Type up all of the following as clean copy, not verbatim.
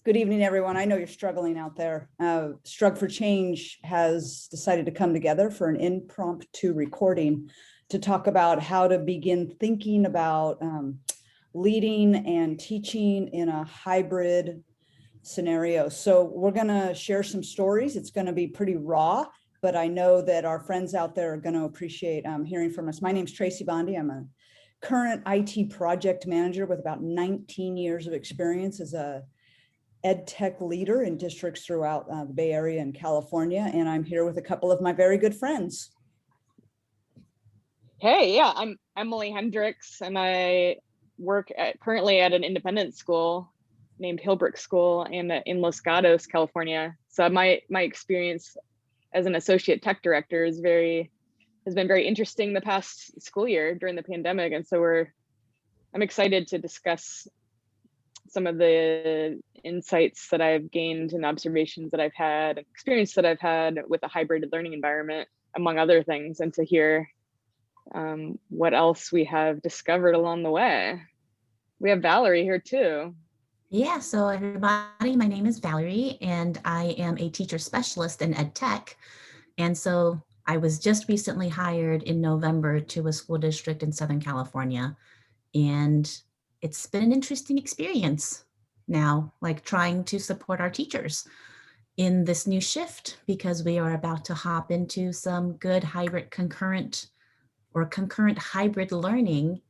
Good evening, everyone. I know you're struggling out there. Strug for Change has decided to come together for an impromptu recording to talk about how to begin thinking about leading and teaching in a hybrid scenario. So we're going to share some stories. It's going to be pretty raw, but I know that our friends out there are going to appreciate hearing from us. My name's Tracy Bondi. I'm a current IT project manager with about 19 years of experience as a ed tech leader in districts throughout the Bay Area and California. And I'm here with a couple of my very good friends. Hey, yeah, I'm Emily Hendricks, and I work currently at an independent school named Hillbrook School in Los Gatos, California. So my experience as an associate tech director has been very interesting the past school year during the pandemic, and so I'm excited to discuss some of the insights that I've gained and observations that I've had, and experience that I've had with a hybrid learning environment, among other things, and to hear what else we have discovered along the way. We have Valerie here too. Yeah, so everybody, my name is Valerie, and I am a teacher specialist in ed tech. And so I was just recently hired in November to a school district in Southern California. And it's been an interesting experience now, like trying to support our teachers in this new shift, because we are about to hop into some good hybrid concurrent hybrid learning.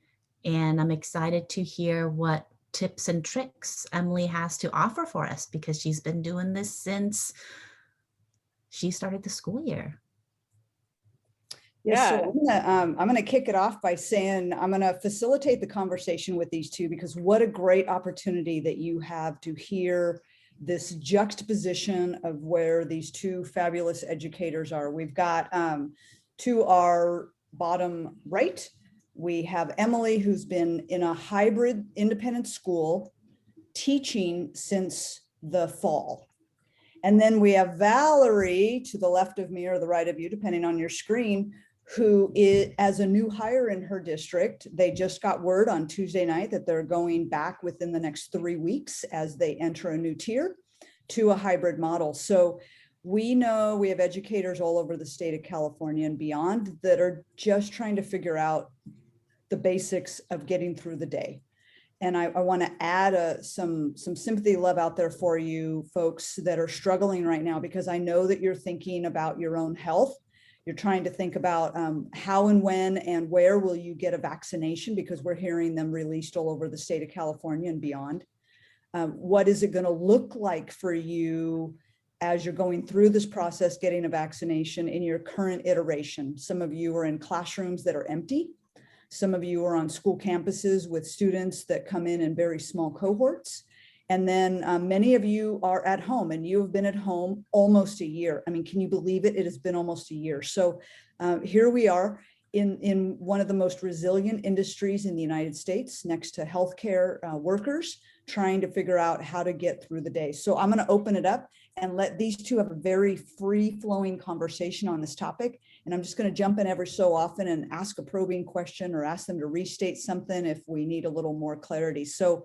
And I'm excited to hear what tips and tricks Emily has to offer for us, because she's been doing this since she started the school year. Yeah, so I'm gonna kick it off by saying I'm gonna facilitate the conversation with these two, because what a great opportunity that you have to hear this juxtaposition of where these two fabulous educators are. We've got to our bottom right, we have Emily, who's been in a hybrid independent school teaching since the fall. And then we have Valerie to the left of me or the right of you, depending on your screen, who is, as a new hire in her district, they just got word on Tuesday night that they're going back within the next 3 weeks as they enter a new tier to a hybrid model. So we know we have educators all over the state of California and beyond that are just trying to figure out the basics of getting through the day. And I want to add some sympathy, love out there for you folks that are struggling right now, because I know that you're thinking about your own health. You're trying to think about how and when and where will you get a vaccination, because we're hearing them released all over the state of California and beyond. What is it going to look like for you as you're going through this process, getting a vaccination in your current iteration? Some of you are in classrooms that are empty. Some of you are on school campuses with students that come in very small cohorts. And then many of you are at home, and you have been at home almost a year. I mean, can you believe it? It has been almost a year. So here we are in one of the most resilient industries in the United States, next to healthcare workers, trying to figure out how to get through the day. So I'm going to open it up and let these two have a very free-flowing conversation on this topic. And I'm just going to jump in every so often and ask a probing question or ask them to restate something if we need a little more clarity. So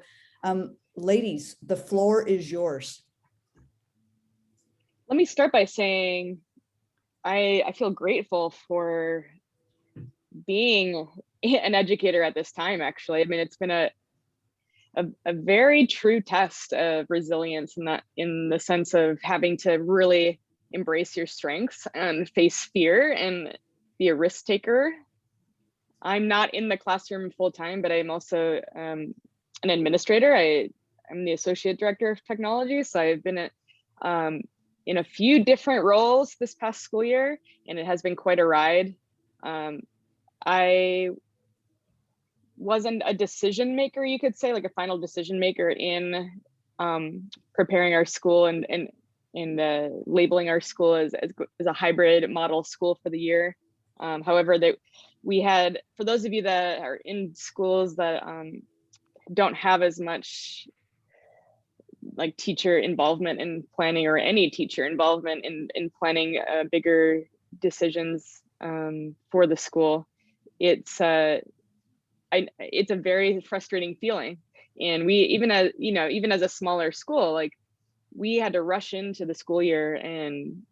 ladies, the floor is yours. Let me start by saying I feel grateful for being an educator at this time, actually. I mean, it's been a very true test of resilience in the sense of having to really embrace your strengths and face fear and be a risk taker. I'm not in the classroom full time, but I'm also an administrator. I'm the associate director of technology. So I've been in a few different roles this past school year, and it has been quite a ride. I wasn't a decision maker, you could say, like a final decision maker in preparing our school and labeling our school as a hybrid model school for the year. However, that we had, for those of you that are in schools that don't have as much like teacher involvement in planning, or any teacher involvement in planning bigger decisions for the school, it's a very frustrating feeling. And we, even as a smaller school, like we had to rush into the school year, and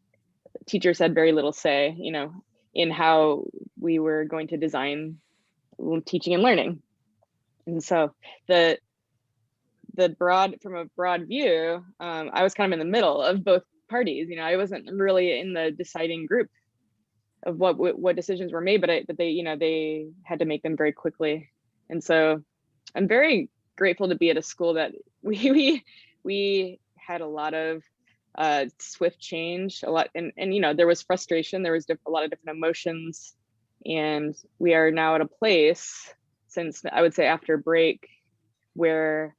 teachers had very little say, in how we were going to design teaching and learning. And so from a broad view, I was kind of in the middle of both parties. I wasn't really in the deciding group of what decisions were made, but they had to make them very quickly. And so I'm very grateful to be at a school that we had a lot of swift change, a lot, and there was frustration, there was a lot of different emotions, and we are now at a place, since I would say after break, where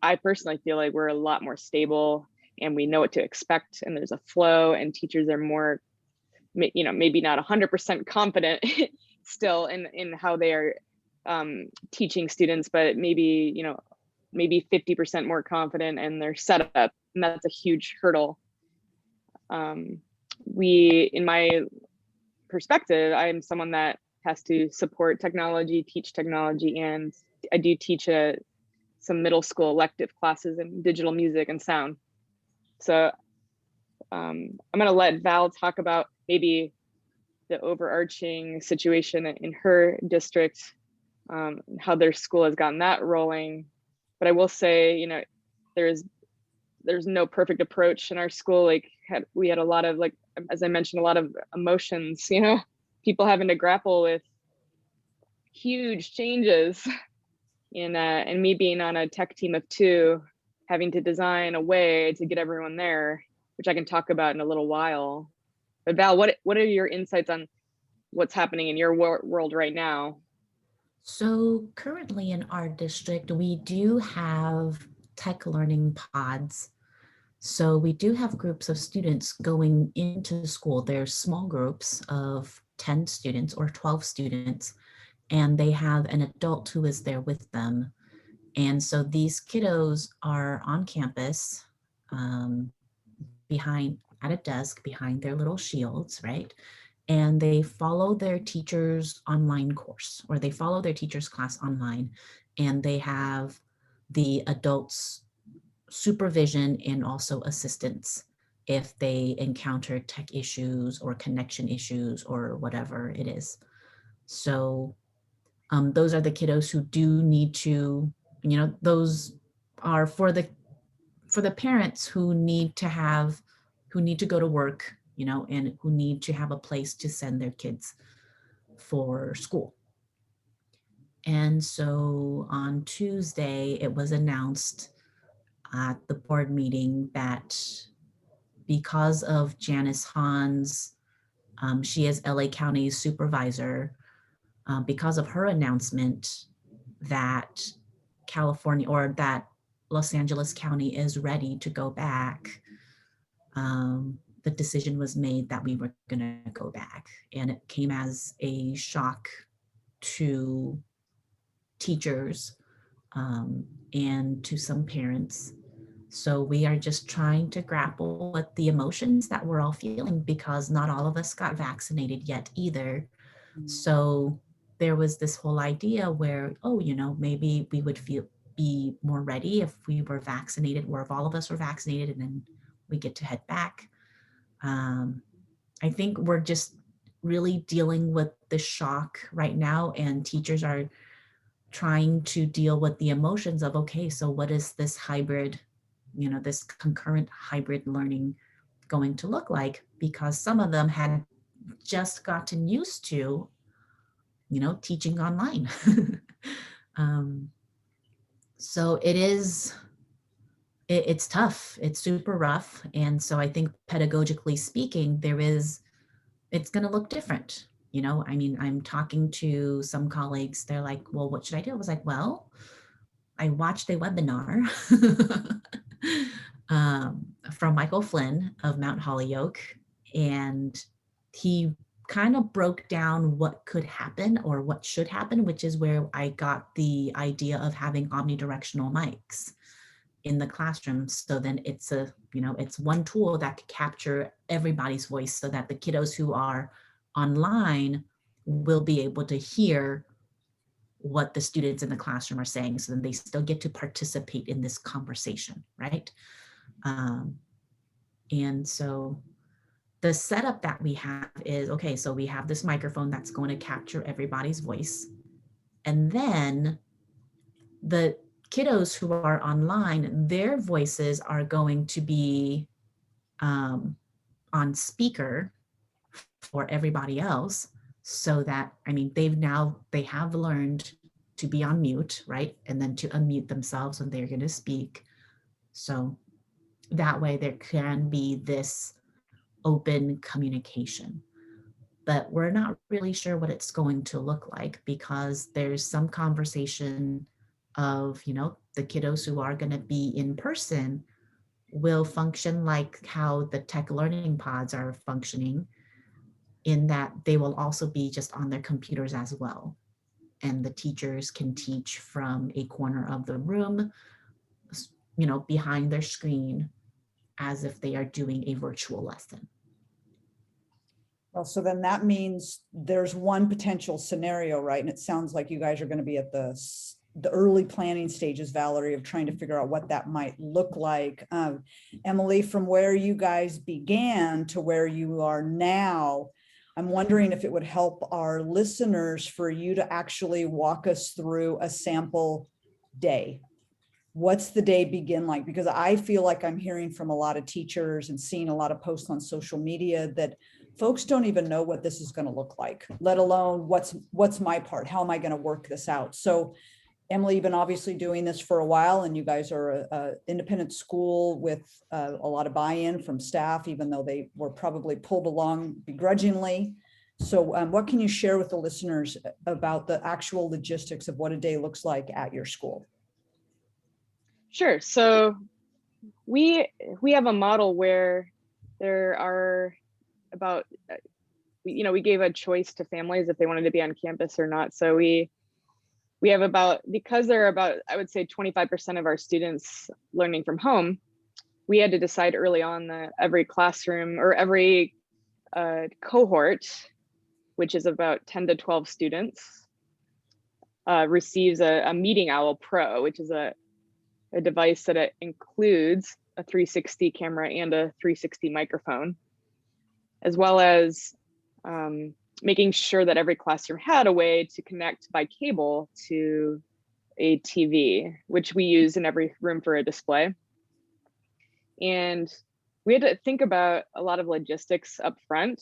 I personally feel like we're a lot more stable, and we know what to expect, and there's a flow, and teachers are more, maybe not 100% confident still in how they are teaching students, but maybe 50% more confident in their setup, and that's a huge hurdle. In my perspective, I'm someone that has to support technology, teach technology, and I do teach some middle school elective classes in digital music and sound. So I'm going to let Val talk about maybe the overarching situation in her district, how their school has gotten that rolling. But I will say, there's no perfect approach in our school. We had a lot of, as I mentioned, a lot of emotions, people having to grapple with huge changes and me being on a tech team of 2, having to design a way to get everyone there, which I can talk about in a little while. But Val, what are your insights on what's happening in your world right now? So currently in our district, we do have tech learning pods. So we do have groups of students going into school. They're small groups of 10 students or 12 students, and they have an adult who is there with them. And so these kiddos are on campus at a desk behind their little shields, right? And they follow their teacher's online course, or they follow their teacher's class online, and they have the adults supervision and also assistance if they encounter tech issues or connection issues or whatever it is. So those are the kiddos who do need to, those are for the parents who need to go to work, and who need to have a place to send their kids for school. And so on Tuesday, it was announced at the board meeting that because of Janice Hahn's, she is LA County's supervisor, because of her announcement that California, or that Los Angeles County is ready to go back, the decision was made that we were going to go back. And it came as a shock to teachers and to some parents. So we are just trying to grapple with the emotions that we're all feeling, because not all of us got vaccinated yet either. So there was this whole idea where, maybe we would be more ready if we were vaccinated, or if all of us were vaccinated, and then we get to head back. I think we're just really dealing with the shock right now, and teachers are trying to deal with the emotions of, okay, so what is this hybrid, this concurrent hybrid learning going to look like? Because some of them had just gotten used to, teaching online. So it's tough. It's super rough. And so I think pedagogically speaking, it's going to look different. I'm talking to some colleagues. They're like, well, what should I do? I was like, well, I watched a webinar from Michael Flynn of Mount Holyoke, and he kind of broke down what could happen or what should happen, which is where I got the idea of having omnidirectional mics in the classroom. So then it's one tool that could capture everybody's voice, so that the kiddos who are online will be able to hear what the students in the classroom are saying, so then they still get to participate in this conversation, right? And so the setup that we have is, okay, so we have this microphone that's going to capture everybody's voice. And then the kiddos who are online, their voices are going to be on speaker for everybody else, so that, I mean, they have learned to be on mute, right? And then to unmute themselves when they're going to speak. So that way there can be this open communication. But we're not really sure what it's going to look like, because there's some conversation of, the kiddos who are going to be in person will function like how the tech learning pods are functioning, in that they will also be just on their computers as well. And the teachers can teach from a corner of the room, behind their screen, as if they are doing a virtual lesson. Well, so then that means there's one potential scenario, right? And it sounds like you guys are going to be at the early planning stages, Valerie, of trying to figure out what that might look like. Emily, from where you guys began to where you are now, I'm wondering if it would help our listeners for you to actually walk us through a sample day. What's the day begin like? Because I feel like I'm hearing from a lot of teachers and seeing a lot of posts on social media that folks don't even know what this is going to look like, let alone what's my part? How am I going to work this out? So Emily, you've been obviously doing this for a while, and you guys are an independent school with a lot of buy-in from staff, even though they were probably pulled along begrudgingly. So what can you share with the listeners about the actual logistics of what a day looks like at your school? Sure. So we have a model where there are about, we gave a choice to families if they wanted to be on campus or not. So we have because there are about, I would say 25% of our students learning from home, we had to decide early on that every classroom or every cohort, which is about 10 to 12 students, receives a Meeting Owl Pro, which is a device that it includes a 360 camera and a 360 microphone, as well as making sure that every classroom had a way to connect by cable to a TV, which we use in every room for a display. And we had to think about a lot of logistics up front,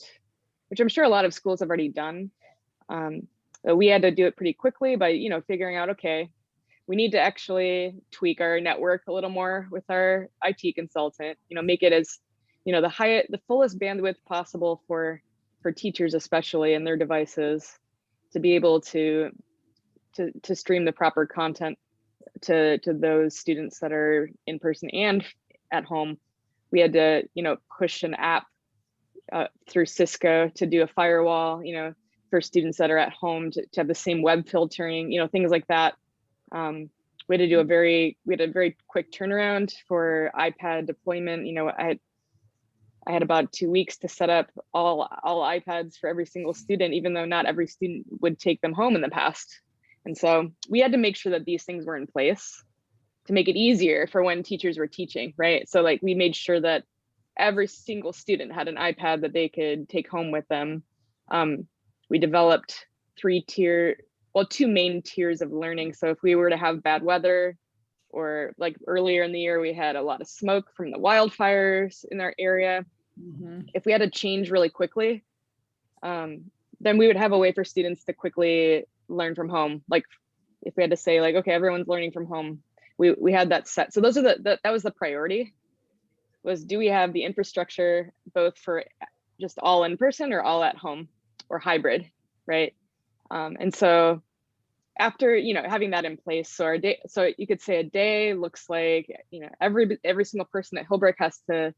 which I'm sure a lot of schools have already done. We had to do it pretty quickly by, figuring out, okay, we need to actually tweak our network a little more with our IT consultant, make it as, the fullest bandwidth possible for teachers, especially in their devices, to be able to stream the proper content to those students that are in person and at home. We had to, push an app through Cisco to do a firewall, for students that are at home to have the same web filtering, things like that. We had to do a very quick turnaround for iPad deployment. I had about 2 weeks to set up all iPads for every single student, even though not every student would take them home in the past. And so we had to make sure that these things were in place to make it easier for when teachers were teaching, right? So like we made sure that every single student had an iPad that they could take home with them. We developed two main tiers of learning. So if we were to have bad weather, or like earlier in the year, we had a lot of smoke from the wildfires in our area. Mm-hmm. If we had to change really quickly, then we would have a way for students to quickly learn from home. Like if we had to say like, okay, everyone's learning from home, we had that set. So those are that was the priority, was do we have the infrastructure both for just all in person or all at home or hybrid, right? And so after having that in place, so our day, so you could say a day looks like every single person at Hillbrook has to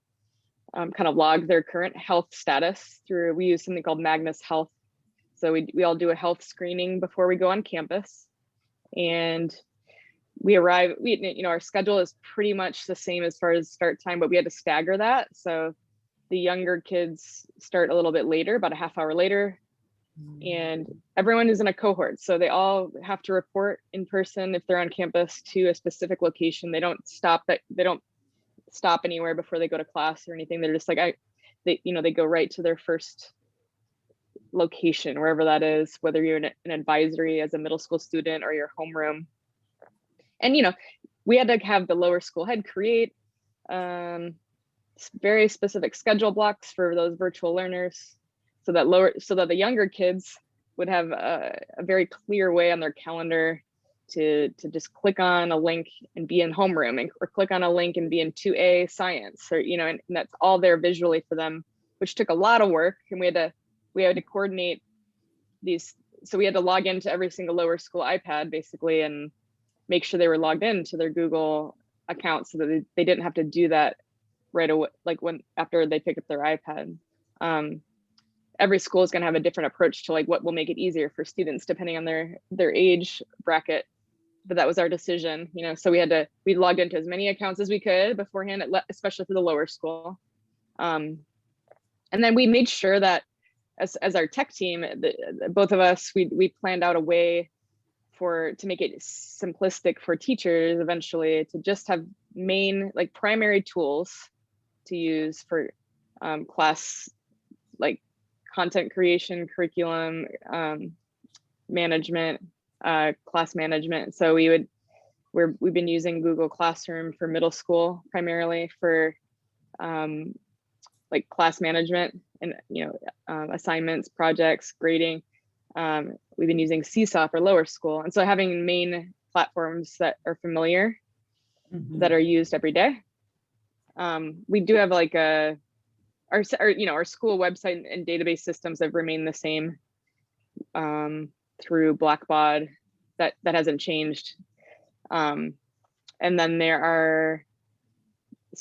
kind of log their current health status through. We use something called Magnus Health. So we all do a health screening before we go on campus, and we arrive. Our schedule is pretty much the same as far as start time, but we had to stagger that. So the younger kids start a little bit later, about a half hour later. And everyone is in a cohort, so they all have to report in person if they're on campus to a specific location. They don't stop anywhere before they go to class or anything. They're just like, they go right to their first location, wherever that is, whether you're in an advisory as a middle school student or your homeroom. And, we had to have the lower school head create very specific schedule blocks for those virtual learners, so that the younger kids would have a very clear way on their calendar to just click on a link and be in homeroom, or click on a link and be in 2A science, or and that's all there visually for them, which took a lot of work. And we had to coordinate these, so we had to log into every single lower school iPad basically and make sure they were logged into their Google account, so that they didn't have to do that right away, like after they pick up their iPad. Every school is going to have a different approach to like what will make it easier for students depending on their age bracket, but that was our decision. So we logged into as many accounts as we could beforehand, especially for the lower school. And then we made sure that as our tech team, both of us, we planned out a way to make it simplistic for teachers eventually to just have like primary tools to use for class, like content creation, curriculum management, class management. So we've been using Google Classroom for middle school primarily for like class management and assignments, projects, grading. We've been using Seesaw for lower school, and so having main platforms that are familiar, that are used every day. We do have like our school website and database systems have remained the same through Blackbaud. That hasn't changed. And then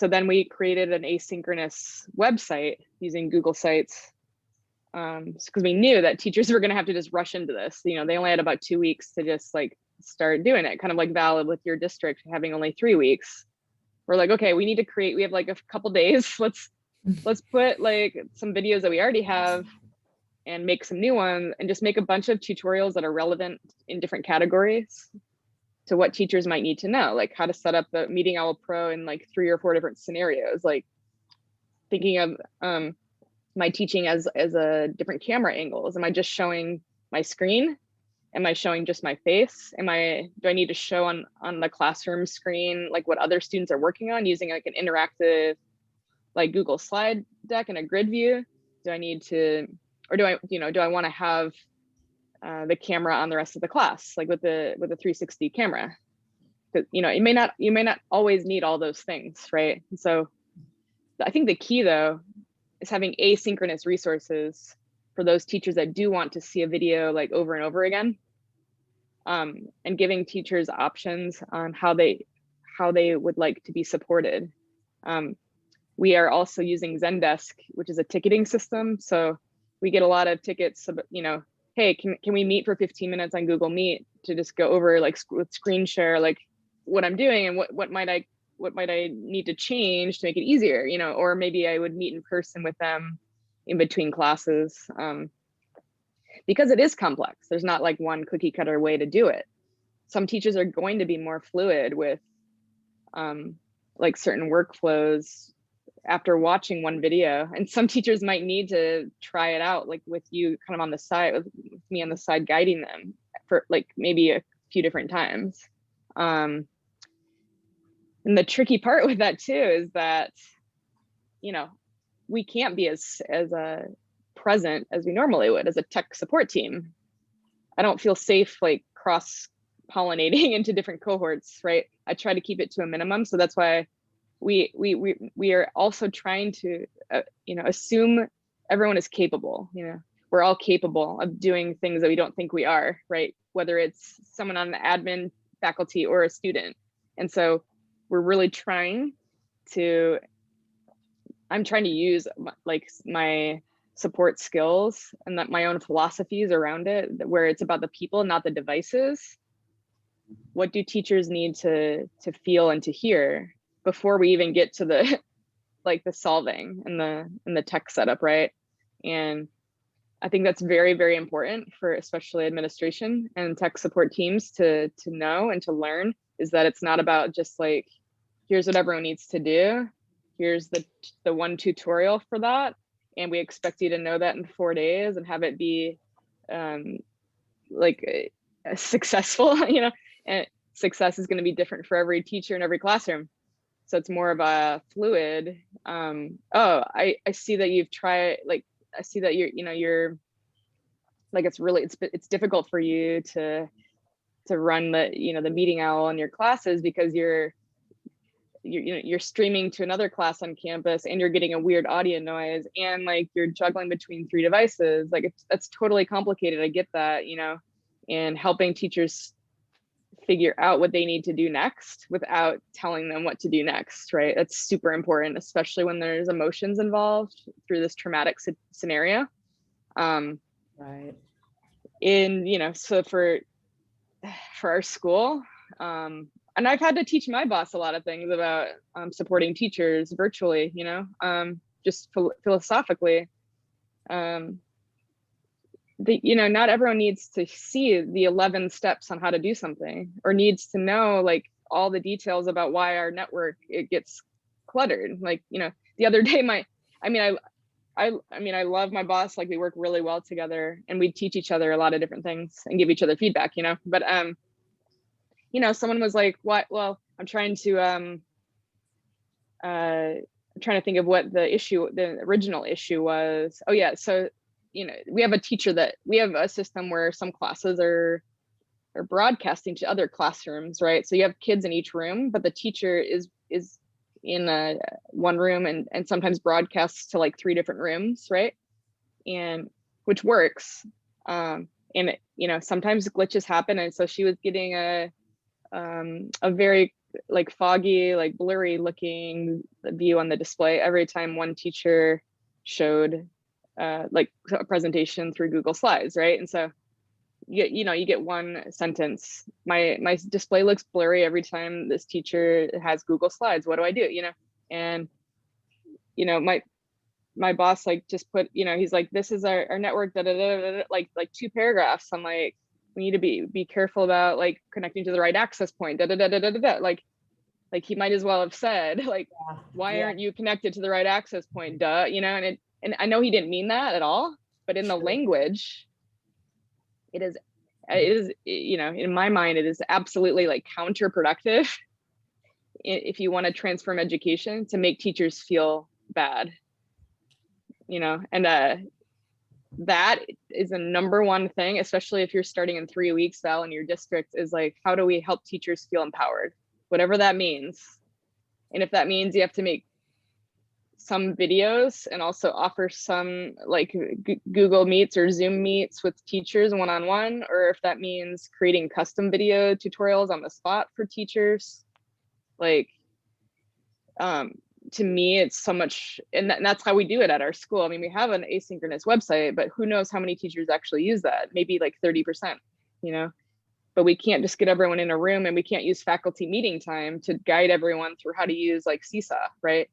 then we created an asynchronous website using Google Sites, because we knew that teachers were going to have to just rush into this. They only had about 2 weeks to just like start doing it, kind of like Valid with your district having only 3 weeks. We're like, okay, we have like a couple days. Let's put like some videos that we already have and make some new ones, and just make a bunch of tutorials that are relevant in different categories to what teachers might need to know, like how to set up the Meeting Owl Pro in like 3 or 4 different scenarios, like thinking of my teaching as a different camera angles. Am I just showing my screen? Am I showing just my face? Do I need to show on the classroom screen like what other students are working on using like an interactive like Google slide deck and a grid view? Do I need to, or do I want to have the camera on the rest of the class, like with the 360 camera? Because you may not always need all those things, right? And so I think the key though is having asynchronous resources for those teachers that do want to see a video like over and over again, and giving teachers options on how they would like to be supported. We are also using Zendesk, which is a ticketing system. So we get a lot of tickets, hey, can we meet for 15 minutes on Google Meet to just go over like with screen share, like what I'm doing and what might I need to change to make it easier, or maybe I would meet in person with them in between classes, because it is complex. There's not like one cookie cutter way to do it. Some teachers are going to be more fluid with like certain workflows after watching one video, and some teachers might need to try it out like with you kind of on the side, with me on the side guiding them for like maybe a few different times. And the tricky part with that too is that we can't be as present as we normally would as a tech support team. I don't feel safe like cross pollinating into different cohorts, right? I try to keep it to a minimum. So that's why we are also trying to assume everyone is capable. We're all capable of doing things that we don't think we are, right? Whether it's someone on the admin faculty or a student. And so we're really trying to use my support skills and my own philosophies around it, where it's about the people, not the devices. What do teachers need to feel and to hear before we even get to the the solving and the tech setup, right? And I think that's very, very important for especially administration and tech support teams to know and to learn, is that it's not about just like, here's what everyone needs to do. here's the one tutorial for that, and we expect you to know that in 4 days and have it be like successful, you know, and success is going to be different for every teacher in every classroom. So it's more of a fluid. Oh, I see that you've tried, like, I see that you're like, it's difficult for you to run the meeting owl in your classes because you're streaming to another class on campus and you're getting a weird audio noise and like you're juggling between 3 devices. Like that's totally complicated. I get that, you know, and helping teachers figure out what they need to do next without telling them what to do next, right? That's super important, especially when there's emotions involved through this traumatic scenario. Right. So for our school, and I've had to teach my boss a lot of things about supporting teachers virtually, you know, just philosophically. Not everyone needs to see the 11 steps on how to do something or needs to know like all the details about why our network, it gets cluttered. Like, you know, the other day, I love my boss, like we work really well together and we teach each other a lot of different things and give each other feedback, you know, but, you know, someone was like, what, well, I'm trying to think of what the original issue was. Oh yeah. So, you know, we have a system where some classes are broadcasting to other classrooms, right? So you have kids in each room, but the teacher is in one room and sometimes broadcasts to like 3 different rooms, right? And which works. And it, you know, sometimes glitches happen. And so she was getting a very like foggy, like blurry looking view on the display every time one teacher showed like a presentation through Google Slides, right? And so you get one sentence. My display looks blurry every time this teacher has Google Slides. What do I do? You know, and you know, my boss like just put, you know, he's like, this is our network, like 2 paragraphs. I'm like, we need to be careful about like connecting to the right access point. Like he might as well have said like, why aren't you connected to the right access point? Duh, you know, and I know he didn't mean that at all, but in the language, it is, you know, in my mind, it is absolutely like counterproductive if you want to transform education to make teachers feel bad, you know, and that is the #1 thing, especially if you're starting in 3 weeks, Val, in your district, is like, how do we help teachers feel empowered? Whatever that means. And if that means you have to make some videos and also offer some like Google Meets or Zoom Meets with teachers one-on-one, or if that means creating custom video tutorials on the spot for teachers, like, to me, it's so much, and that's how we do it at our school. I mean, we have an asynchronous website, but who knows how many teachers actually use that? Maybe like 30%, you know, but we can't just get everyone in a room and we can't use faculty meeting time to guide everyone through how to use like Seesaw, right?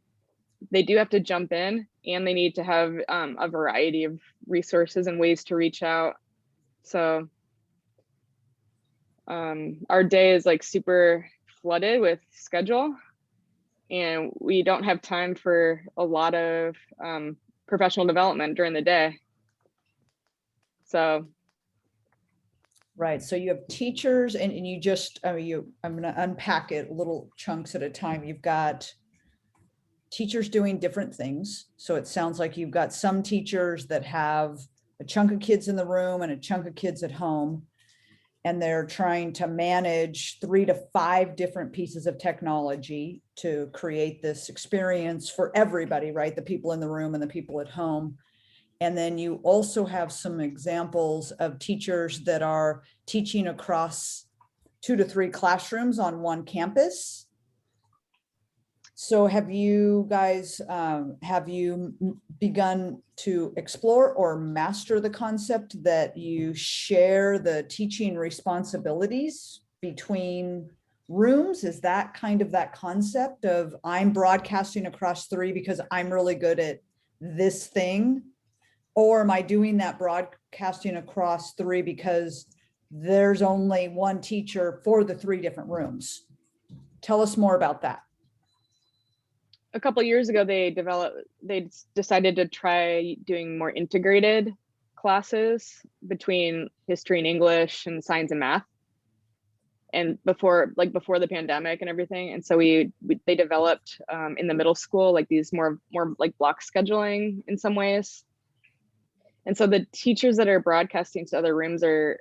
They do have to jump in and they need to have a variety of resources and ways to reach out. So our day is like super flooded with schedule and we don't have time for a lot of professional development during the day. So. Right. So you have teachers and you just, I'm going to unpack it little chunks at a time. You've got teachers doing different things. So it sounds like you've got some teachers that have a chunk of kids in the room and a chunk of kids at home, and they're trying to manage 3 to 5 different pieces of technology to create this experience for everybody, right? The people in the room and the people at home. And then you also have some examples of teachers that are teaching across 2 to 3 classrooms on one campus. So have you guys, have you begun to explore or master the concept that you share the teaching responsibilities between rooms? Is that kind of that concept of I'm broadcasting across 3 because I'm really good at this thing? Or am I doing that broadcasting across 3 because there's only one teacher for the 3 different rooms? Tell us more about that. a couple years ago, they decided to try doing more integrated classes between history and English and science and math. And before the pandemic and everything. And so they developed in the middle school, like these more like block scheduling in some ways. And so the teachers that are broadcasting to other rooms are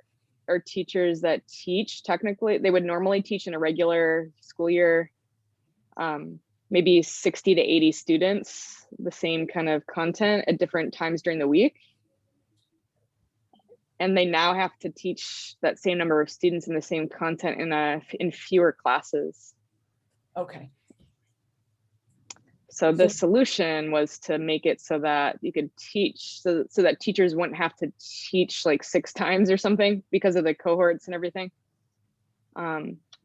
teachers that teach. Technically, they would normally teach in a regular school year, maybe 60 to 80 students, the same kind of content at different times during the week. And they now have to teach that same number of students in the same content in fewer classes. Okay. So the solution was to make it so that you could teach, so that teachers wouldn't have to teach like 6 times or something because of the cohorts and everything.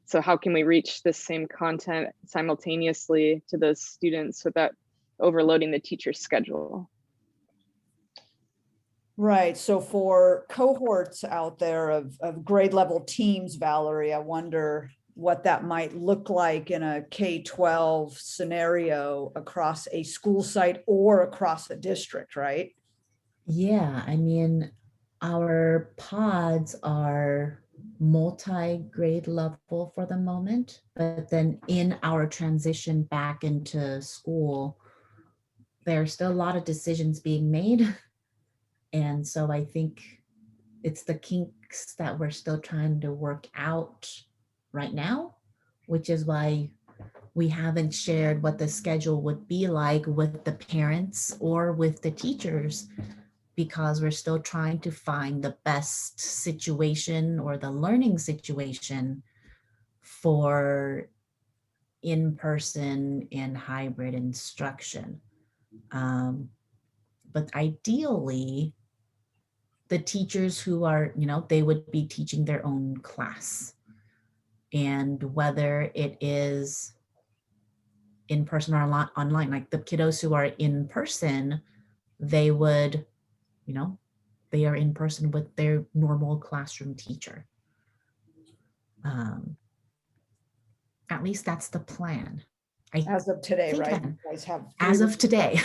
So how can we reach the same content simultaneously to those students without overloading the teacher's schedule? Right. So for cohorts out there of grade level teams, Valerie, I wonder what that might look like in a K-12 scenario across a school site or across a district, right? Yeah, I mean, our pods are multi-grade level for the moment, but then in our transition back into school, there's still a lot of decisions being made. And so I think it's the kinks that we're still trying to work out right now, which is why we haven't shared what the schedule would be like with the parents or with the teachers, because we're still trying to find the best situation or the learning situation for in-person and hybrid instruction. But ideally, the teachers who are, they would be teaching their own class. And whether it is in person or online, like the kiddos who are in person, they would, they are in person with their normal classroom teacher. At least that's the plan. As of today, right? You guys have as of today.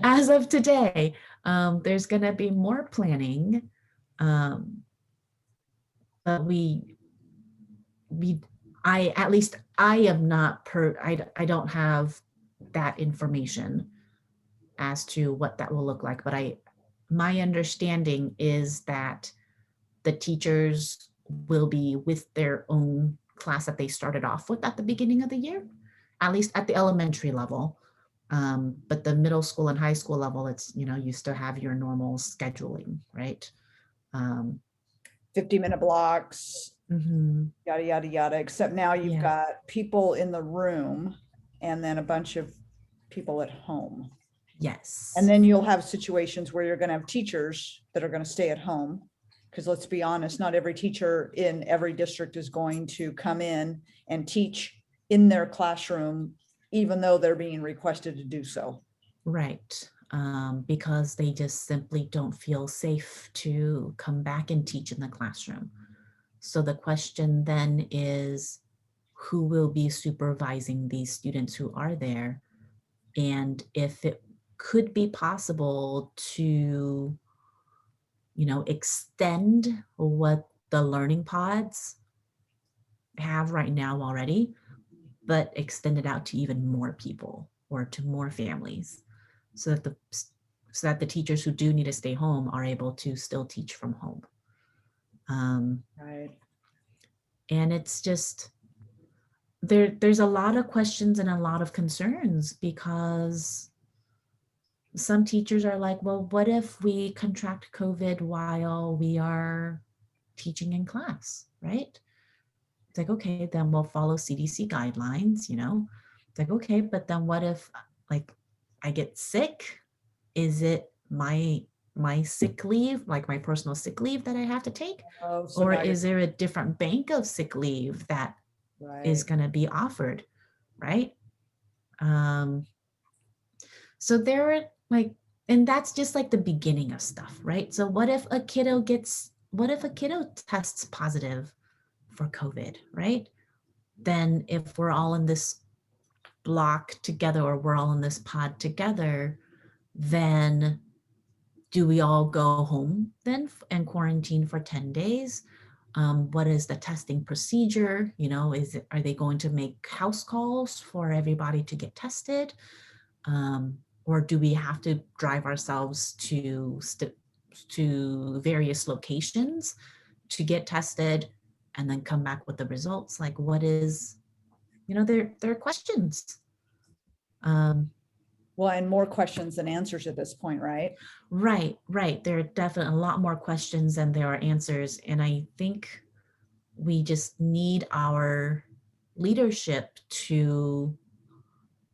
As of today, there's going to be more planning, but I am not I don't have that information as to what that will look like, but my understanding is that the teachers will be with their own class that they started off with at the beginning of the year, at least at the elementary level. But the middle school and high school level, it's, you still have your normal scheduling, right? 50-minute blocks, Mm-hmm. yada, yada, yada, except now you've got people in the room and then a bunch of people at home. Yes. And then you'll have situations where you're going to have teachers that are going to stay at home. Because let's be honest, not every teacher in every district is going to come in and teach in their classroom, even though they're being requested to do so. Right. Because they just simply don't feel safe to come back and teach in the classroom. So the question then is, who will be supervising these students who are there? And if it could be possible to, extend what the learning pods have right now already, but extend it out to even more people or to more families, so that the teachers who do need to stay home are able to still teach from home. Right. And it's just, there's a lot of questions and a lot of concerns, because some teachers are like, well, what if we contract COVID while we are teaching in class, right? It's like, okay, then we'll follow CDC guidelines, It's like, okay, but then what if I get sick? Is it my sick leave, like my personal sick leave that I have to take? Or is there a different bank of sick leave that is going to be offered, right? So there are and that's just like the beginning of stuff, right? So what if a kiddo tests positive for COVID, right? Then if we're all in this block together, or we're all in this pod together, then do we all go home then and quarantine for 10 days? What is the testing procedure? You know, are they going to make house calls for everybody to get tested? Or do we have to drive ourselves to various locations to get tested and then come back with the results? Like, what is, you know, there are questions. Well, and more questions than answers at this point, right? Right. There are definitely a lot more questions than there are answers. And I think we just need our leadership to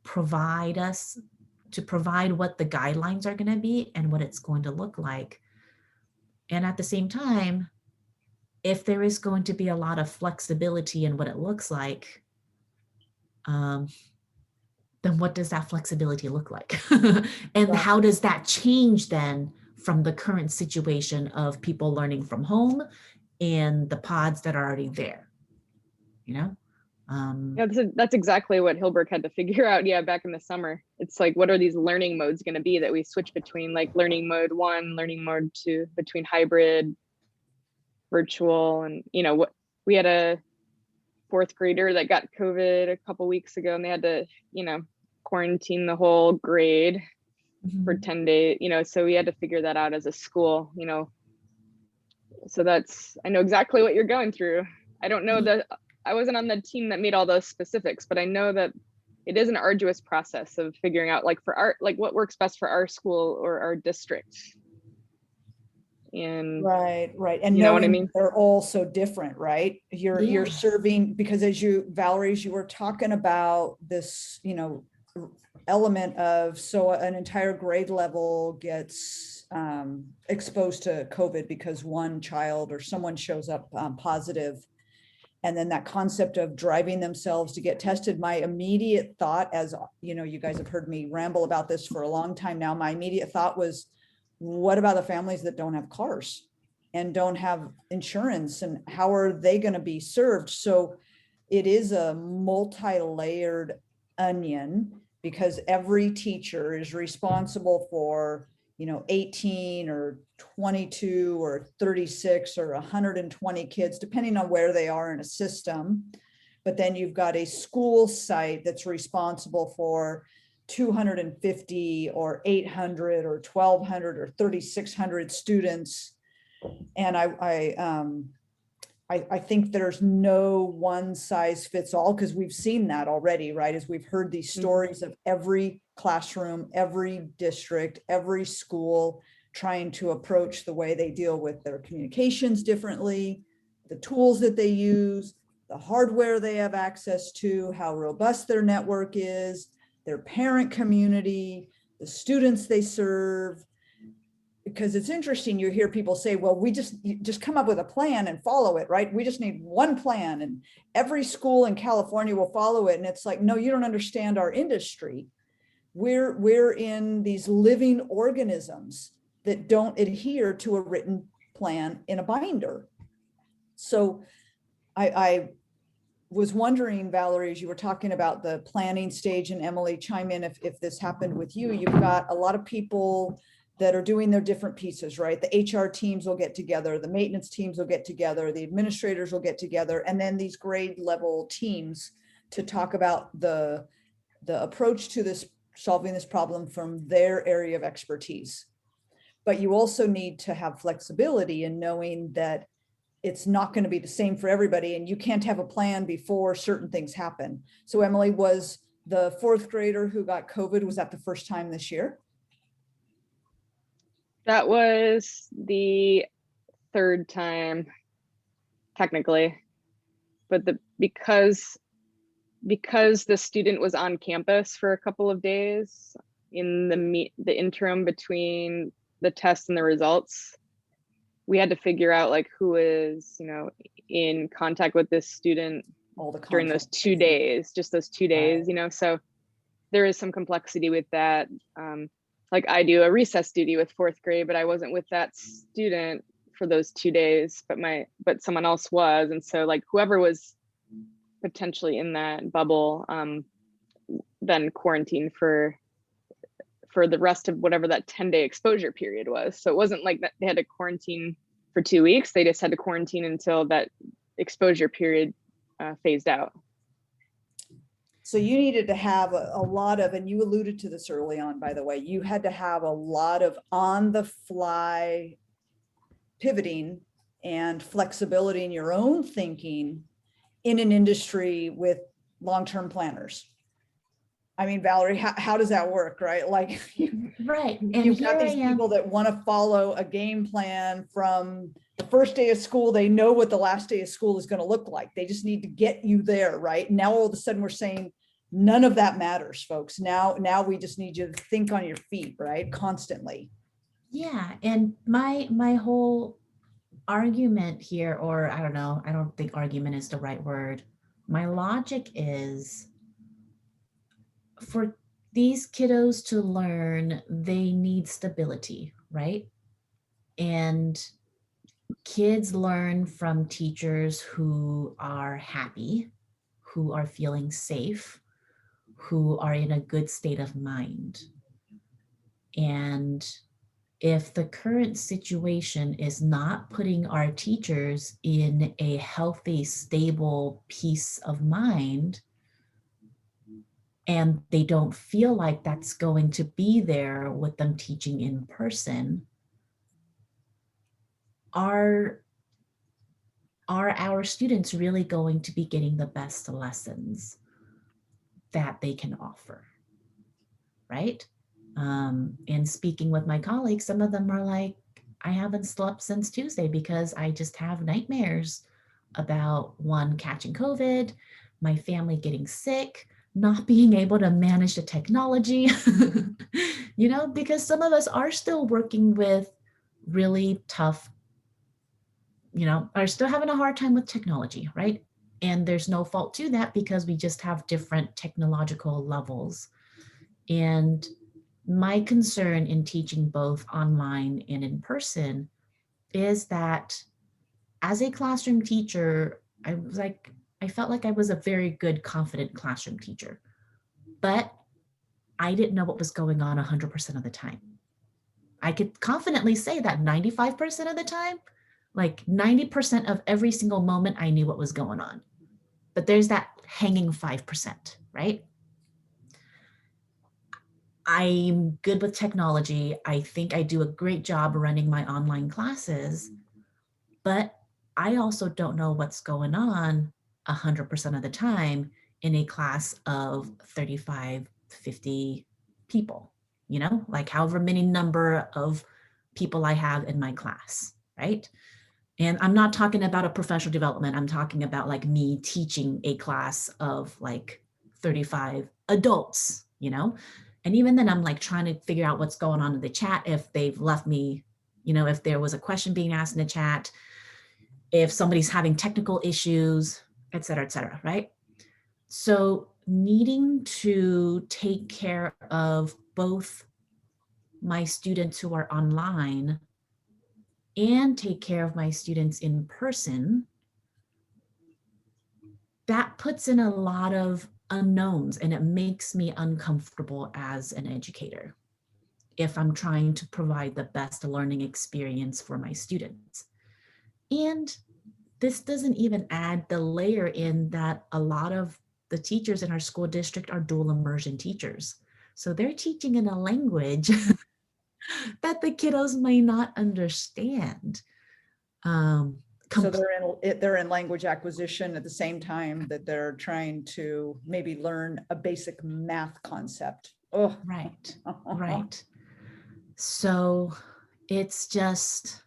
provide what the guidelines are going to be and what it's going to look like. And at the same time, if there is going to be a lot of flexibility in what it looks like, then what does that flexibility look like? And Right. how does that change then from the current situation of people learning from home and the pods that are already there, you know? Yeah, that's exactly what Hillbrook had to figure out. Yeah, back in the summer, it's like, what are these learning modes going to be that we switch between, like learning mode 1, learning mode 2, between hybrid, virtual, and you know what? We had a 4th grader that got COVID a couple weeks ago, and they had to, you know, quarantine the whole grade for 10 days. You know, so we had to figure that out as a school. You know, so I know exactly what you're going through. I don't know that. I wasn't on the team that made all those specifics, but I know that it is an arduous process of figuring out, like, for like what works best for our school or our district. And Right. And you know what I knowing mean? they're all so different, right? You're Yeah. serving, because Valerie, as you were talking about this, you know, element of, so an entire grade level gets exposed to COVID because one child or someone shows up positive. And then that concept of driving themselves to get tested, my immediate thought, as you know, you guys have heard me ramble about this for a long time now, my immediate thought was, what about the families that don't have cars and don't have insurance, and how are they going to be served? So it is a multi-layered onion, because every teacher is responsible for, you know, 18 or 22 or 36 or 120 kids, depending on where they are in a system. But then you've got a school site that's responsible for 250 or 800 or 1200 or 3600 students. And I think there's no one size fits all, because we've seen that already, right? As we've heard these stories of every classroom, every district, every school trying to approach the way they deal with their communications differently, the tools that they use, the hardware they have access to, how robust their network is, their parent community, the students they serve. Because it's interesting, you hear people say, well, you just come up with a plan and follow it, right? We just need one plan and every school in California will follow it. And it's like, no, you don't understand our industry. We're in these living organisms that don't adhere to a written plan in a binder. So I was wondering, Valerie, as you were talking about the planning stage, and Emily, chime in if this happened with you. You've got a lot of people that are doing their different pieces, right? The HR teams will get together, the maintenance teams will get together, the administrators will get together, and then these grade level teams to talk about the approach to this, solving this problem from their area of expertise. But you also need to have flexibility in knowing that it's not going to be the same for everybody, and you can't have a plan before certain things happen. So Emily, was the 4th grader who got COVID, was that the first time this year? That was the 3rd time, technically, but because the student was on campus for a couple of days in the interim between the test and the results, we had to figure out, like, who is, you know, in contact with this student during those 2 days, just those 2 days, you know. So there is some complexity with that. Like, I do a recess duty with 4th grade, but I wasn't with that student for those 2 days, but someone else was. And so, like, whoever was potentially in that bubble, then quarantine for the rest of whatever that 10-day exposure period was. So it wasn't like that they had to quarantine for 2 weeks. They just had to quarantine until that exposure period phased out. So you needed to have a lot of, and you alluded to this early on, by the way, you had to have a lot of on the fly pivoting and flexibility in your own thinking in an industry with long-term planners. I mean, Valerie, how does that work, right? Like Right. And you've here got I these am. people that want to follow a game plan from the first day of school. They know what the last day of school is going to look like. They just need to get you there, right? Now, all of a sudden we're saying none of that matters, folks. Now we just need you to think on your feet, right? Constantly. Yeah. And my whole argument here, or I don't know, I don't think argument is the right word. My logic is, for these kiddos to learn, they need stability, right? And kids learn from teachers who are happy, who are feeling safe, who are in a good state of mind. And if the current situation is not putting our teachers in a healthy, stable peace of mind, and they don't feel like that's going to be there with them teaching in person, are our students really going to be getting the best lessons that they can offer, right? And speaking with my colleagues, some of them are like, I haven't slept since Tuesday because I just have nightmares about, one, catching COVID, my family getting sick, not being able to manage the technology, because some of us are still working with really tough, are still having a hard time with technology, right? And there's no fault to that because we just have different technological levels. And my concern in teaching both online and in person is that as a classroom teacher, I felt like I was a very good, confident classroom teacher, but I didn't know what was going on 100% of the time. I could confidently say that 95% of the time, like 90% of every single moment, I knew what was going on. But there's that hanging 5%, right? I'm good with technology. I think I do a great job running my online classes, but I also don't know what's going on 100% of the time in a class of 35, 50 people, like however many number of people I have in my class, right? And I'm not talking about a professional development. I'm talking about like me teaching a class of like 35 adults, And even then I'm like trying to figure out what's going on in the chat, if they've left me, if there was a question being asked in the chat, if somebody's having technical issues, et cetera, right? So needing to take care of both my students who are online and take care of my students in person, that puts in a lot of unknowns, and it makes me uncomfortable as an educator if I'm trying to provide the best learning experience for my students. And this doesn't even add the layer in that a lot of the teachers in our school district are dual immersion teachers. So they're teaching in a language that the kiddos may not understand. So they're in language acquisition at the same time that they're trying to maybe learn a basic math concept. Oh, right, right. So it's just,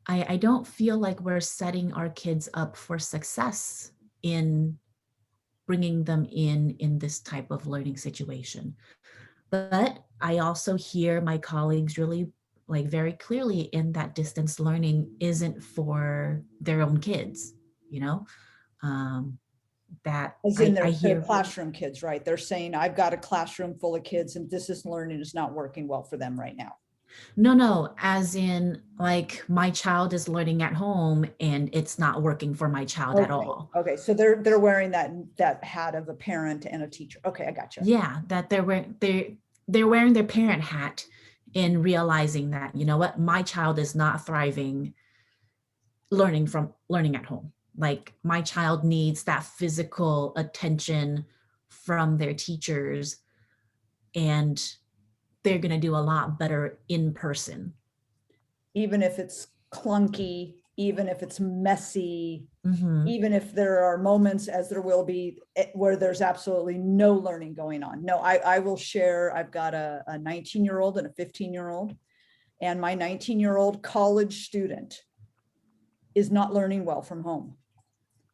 I don't feel like we're setting our kids up for success in bringing them in this type of learning situation. But I also hear my colleagues really like very clearly in that distance learning isn't for their own kids, that as in I hear their classroom kids, right? They're saying, I've got a classroom full of kids and distance learning is not working well for them right now. No, as in like my child is learning at home and it's not working for my child at Okay, all. okay, so they're wearing that hat of a parent and a teacher. Okay, I gotcha. Yeah, that they're wearing their parent hat and realizing that, you know what, my child is not thriving learning at home. Like my child needs that physical attention from their teachers, and they're going to do a lot better in person. Even if it's clunky, even if it's messy, Mhm. even if there are moments, as there will be, where there's absolutely no learning going on. No, I will share, I've got a 19-year-old and a 15-year-old, and my 19-year-old college student is not learning well from home.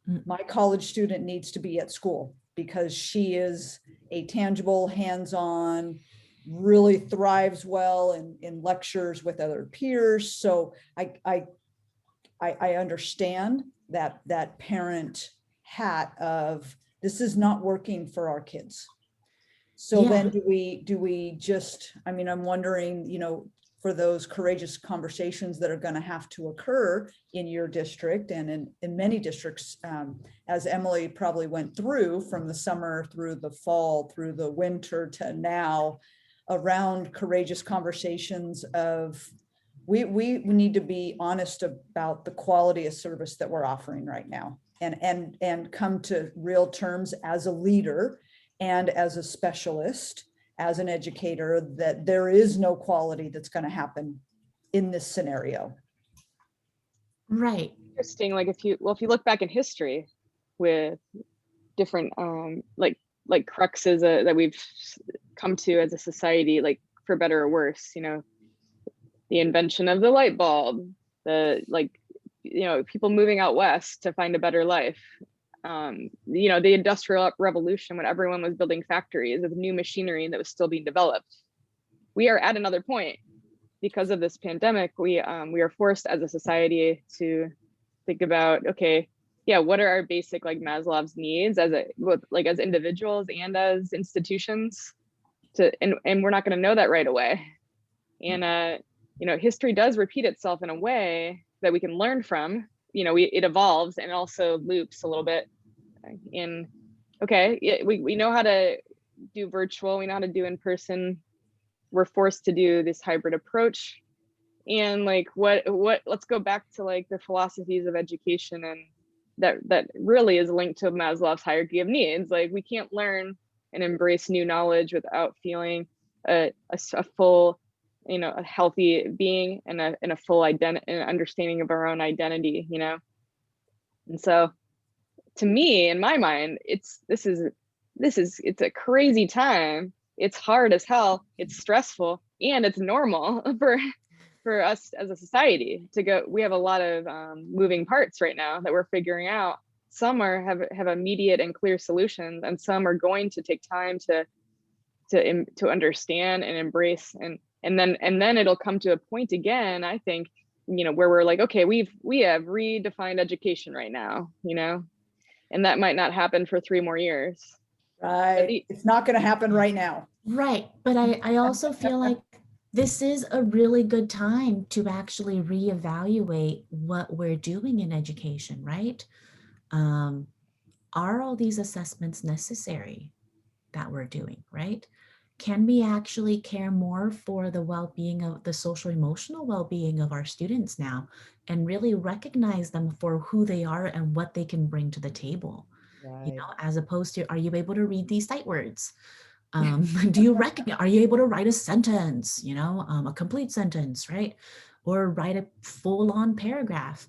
Mm. My college student needs to be at school because she is a tangible, hands-on, really thrives well in lectures with other peers. So I understand that parent hat of, this is not working for our kids. So Yeah. then do we just, I mean, I'm wondering, for those courageous conversations that are going to have to occur in your district and in many districts, as Emily probably went through from the summer through the fall, through the winter to now, around courageous conversations of, we need to be honest about the quality of service that we're offering right now, and come to real terms as a leader and as a specialist, as an educator, that there is no quality that's going to happen in this scenario. Right. Interesting. Like if you look back in history with different like cruxes that we've come to as a society, like for better or worse, the invention of the light bulb, the people moving out west to find a better life, the industrial revolution when everyone was building factories with new machinery that was still being developed. We are at another point because of this pandemic. We are forced as a society to think about, okay, yeah, what are our basic like Maslow's needs as as individuals and as institutions, and we're not going to know that right away. And history does repeat itself in a way that we can learn from. It evolves and also loops a little bit. And okay, we know how to do virtual, we know how to do in person. We're forced to do this hybrid approach. And like what let's go back to like the philosophies of education, and that really is linked to Maslow's hierarchy of needs. Like we can't learn and embrace new knowledge without feeling a full, a healthy being and a full identity and understanding of our own identity. And so to me, in my mind, it's a crazy time. It's hard as hell, it's stressful, and it's normal for us as a society to go. We have a lot of moving parts right now that we're figuring out. Some have immediate and clear solutions, and some are going to take time to understand and embrace, and then it'll come to a point again, I think, where we're like, okay, we have redefined education right now, and that might not happen for 3 more years. Right. It's not going to happen right now. Right. But I also feel like this is a really good time to actually reevaluate what we're doing in education, right? Are all these assessments necessary that we're doing, right? Can we actually care more for the well-being of the social emotional well-being of our students now, and really recognize them for who they are and what they can bring to the table? Right. As opposed to, are you able to read these sight words? Do you recognize, are you able to write a sentence, a complete sentence, right? Or write a full-on paragraph?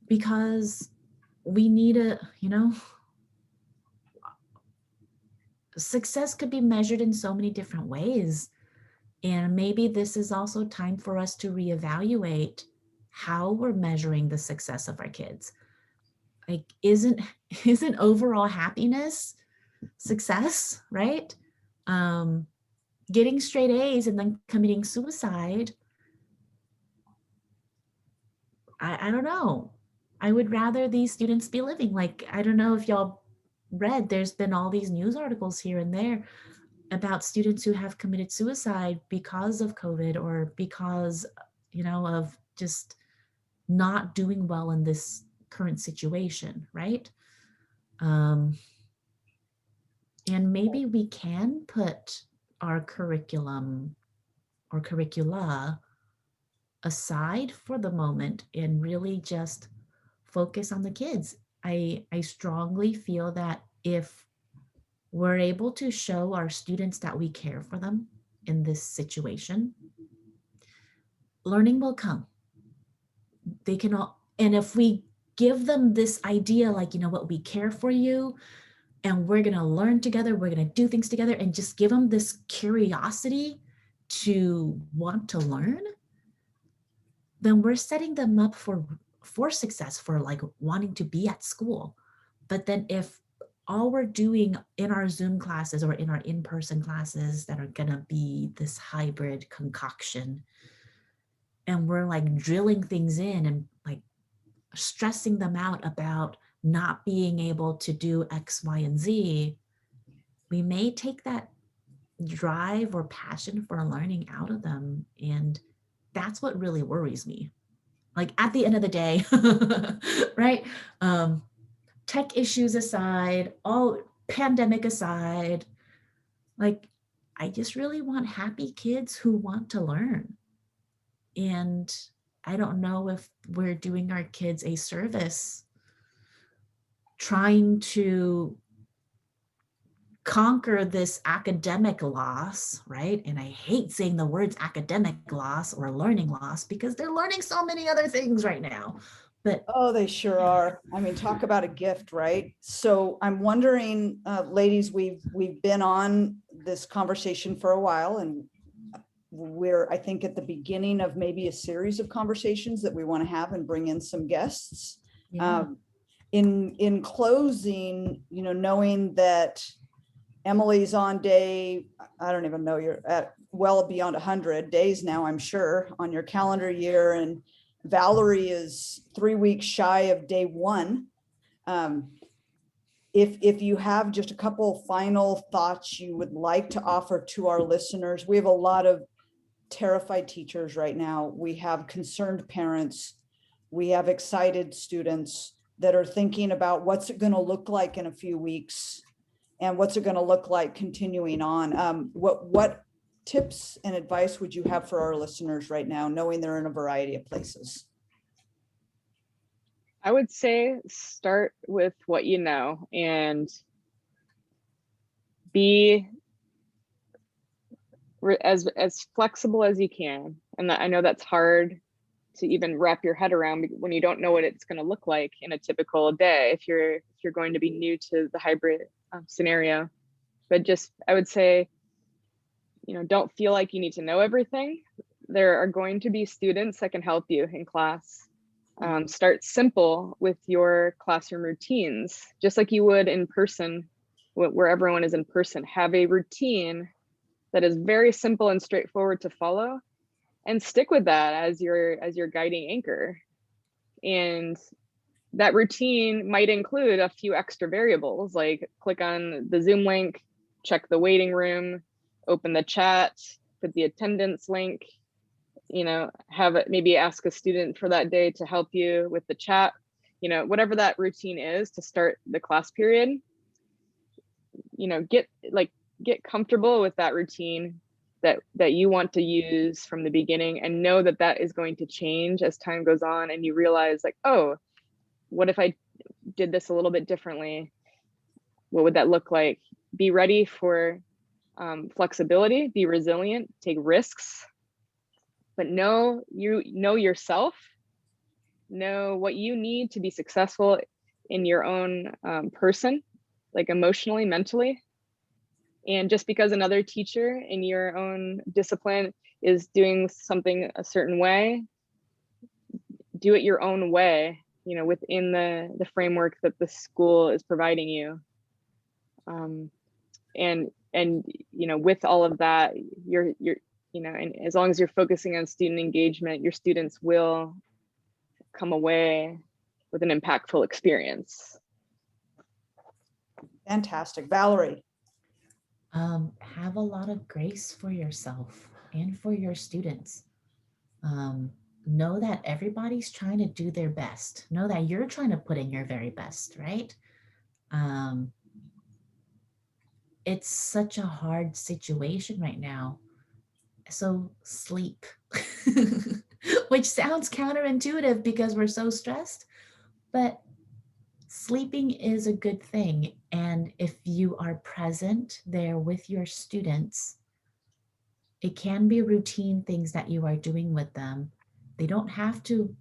Because we need success could be measured in so many different ways. And maybe this is also time for us to reevaluate how we're measuring the success of our kids. Like, isn't overall happiness success, right? Getting straight A's and then committing suicide, I don't know. I would rather these students be living. Like, I don't know if y'all read, there's been all these news articles here and there. about students who have committed suicide because of COVID or because, of just not doing well in this current situation, right? And maybe we can put our curriculum or curricula aside for the moment and really just focus on the kids. I strongly feel that if we're able to show our students that we care for them in this situation, learning will come. They can all, and if we give them this idea, like, what, we care for you and we're going to learn together, we're going to do things together, and just give them this curiosity to want to learn, then we're setting them up for success, for like wanting to be at school. But then if all we're doing in our Zoom classes or in our in-person classes that are gonna be this hybrid concoction, and we're like drilling things in and like stressing them out about not being able to do X, Y, and Z, we may take that drive or passion for learning out of them. And that's what really worries me. Like at the end of the day, right? Tech issues aside, all pandemic aside, like I just really want happy kids who want to learn. And I don't know if we're doing our kids a service trying to conquer this academic loss, right? And I hate saying the words academic loss or learning loss because they're learning so many other things right now. But Oh, they sure are. I mean, talk about a gift, right? So I'm wondering, ladies, we've been on this conversation for a while, and we're, I think, at the beginning of maybe a series of conversations that we want to have and bring in some guests. yeah, In closing, knowing that Emily's on day, I don't even know, you're at well beyond 100 days now, I'm sure, on your calendar year, and Valerie is 3 weeks shy of day one. If you have just a couple final thoughts you would like to offer to our listeners, we have a lot of terrified teachers right now. We have concerned parents. We have excited students that are thinking about what's it going to look like in a few weeks and what's it going to look like continuing on. What tips and advice would you have for our listeners right now, knowing they're in a variety of places? I would say start with what you know and be as flexible as you can. And I know that's hard to even wrap your head around when you don't know what it's going to look like in a typical day if you're going to be new to the hybrid scenario. But just, I would say, don't feel like you need to know everything. There are going to be students that can help you in class. Start simple with your classroom routines, just like you would in person, where everyone is in person. Have a routine that is very simple and straightforward to follow, and stick with that as your guiding anchor. And that routine might include a few extra variables, like click on the Zoom link, check the waiting room, open the chat, put the attendance link, have it, maybe ask a student for that day to help you with the chat, whatever that routine is to start the class period. Get comfortable with that routine that you want to use from the beginning, and know that that is going to change as time goes on, and you realize like, oh, what if I did this a little bit differently? What would that look like? Be ready for flexibility, be resilient, take risks, but know yourself, know what you need to be successful in your own person, like emotionally, mentally. And just because another teacher in your own discipline is doing something a certain way, do it your own way, within the framework that the school is providing you. And with all of that, you're and as long as you're focusing on student engagement, your students will come away with an impactful experience. Fantastic. Valerie. Have a lot of grace for yourself and for your students. Know that everybody's trying to do their best. Know that you're trying to put in your very best, right? Um, it's such a hard situation right now. So sleep, which sounds counterintuitive because we're so stressed, but sleeping is a good thing. And if you are present there with your students, it can be routine things that you are doing with them. They don't have to,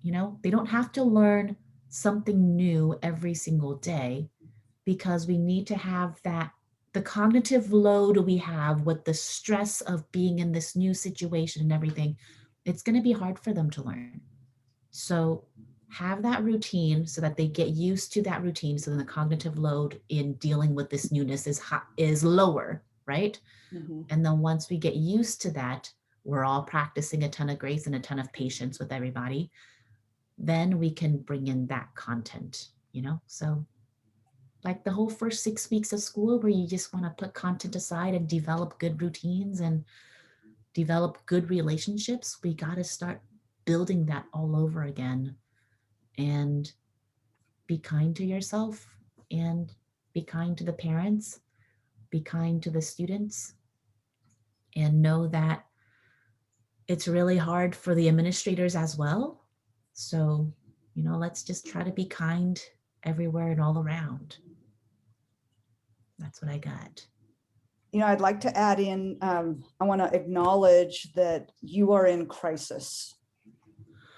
they don't have to learn something new every single day, because we need to have that, the cognitive load we have with the stress of being in this new situation and everything. It's going to be hard for them to learn. So have that routine so that they get used to that routine, so then the cognitive load in dealing with this newness is lower, right? Mhm. And then once we get used to that, we're all practicing a ton of grace and a ton of patience with everybody, then we can bring in that content, So like the whole first 6 weeks of school where you just want to put content aside and develop good routines and develop good relationships, we got to start building that all over again. And be kind to yourself and be kind to the parents, be kind to the students, and know that it's really hard for the administrators as well. So, let's just try to be kind everywhere and all around. That's what I got. I'd like to add in, I want to acknowledge that you are in crisis.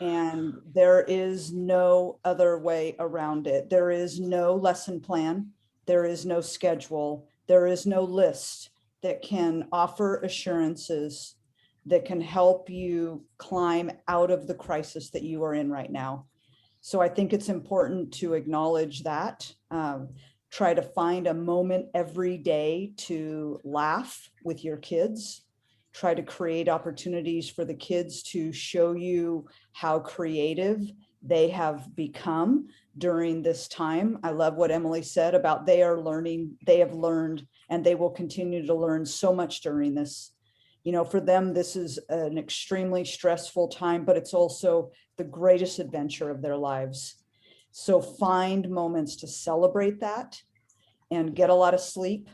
And there is no other way around it. There is no lesson plan. There is no schedule. There is no list that can offer assurances that can help you climb out of the crisis that you are in right now. So I think it's important to acknowledge that. Try to find a moment every day to laugh with your kids. Try to create opportunities for the kids to show you how creative they have become during this time. I love what Emily said about they have learned, and they will continue to learn so much during this. For them, this is an extremely stressful time, but it's also the greatest adventure of their lives. So find moments to celebrate that and get a lot of sleep.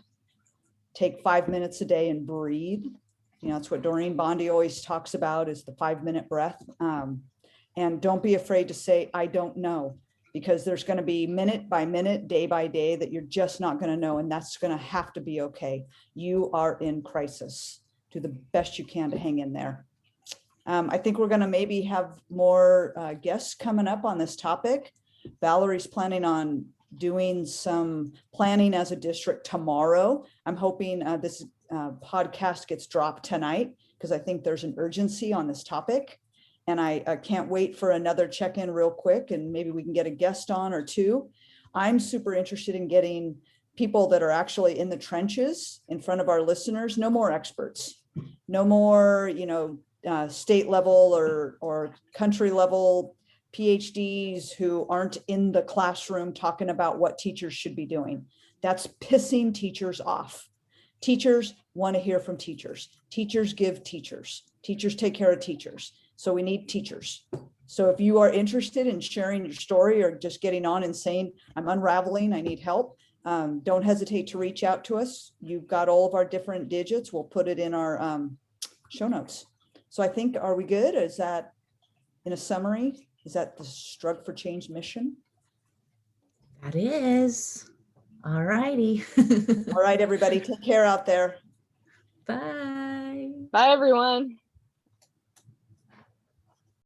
Take 5 minutes a day and breathe. That's what Doreen Bondi always talks about, is the 5-minute breath. And don't be afraid to say, I don't know, because there's going to be minute by minute, day by day that you're just not going to know. And that's going to have to be okay. You are in crisis. Do the best you can to hang in there. I think we're going to maybe have more guests coming up on this topic. Valerie's planning on doing some planning as a district tomorrow. I'm hoping this podcast gets dropped tonight, because I think there's an urgency on this topic. And I can't wait for another check-in real quick, and maybe we can get a guest on or two. I'm super interested in getting people that are actually in the trenches in front of our listeners. No more experts, no more, state level or country level PhDs who aren't in the classroom talking about what teachers should be doing. That's pissing teachers off. Teachers want to hear from teachers. Teachers give teachers. Teachers take care of teachers. So we need teachers. So if you are interested in sharing your story or just getting on and saying, I'm unraveling, I need help, don't hesitate to reach out to us. You've got all of our different digits. We'll put it in our show notes. So I think, are we good? Is that, in a summary, is that the Strug for Change mission? That is. All righty. All right, everybody, take care out there. Bye. Bye, everyone.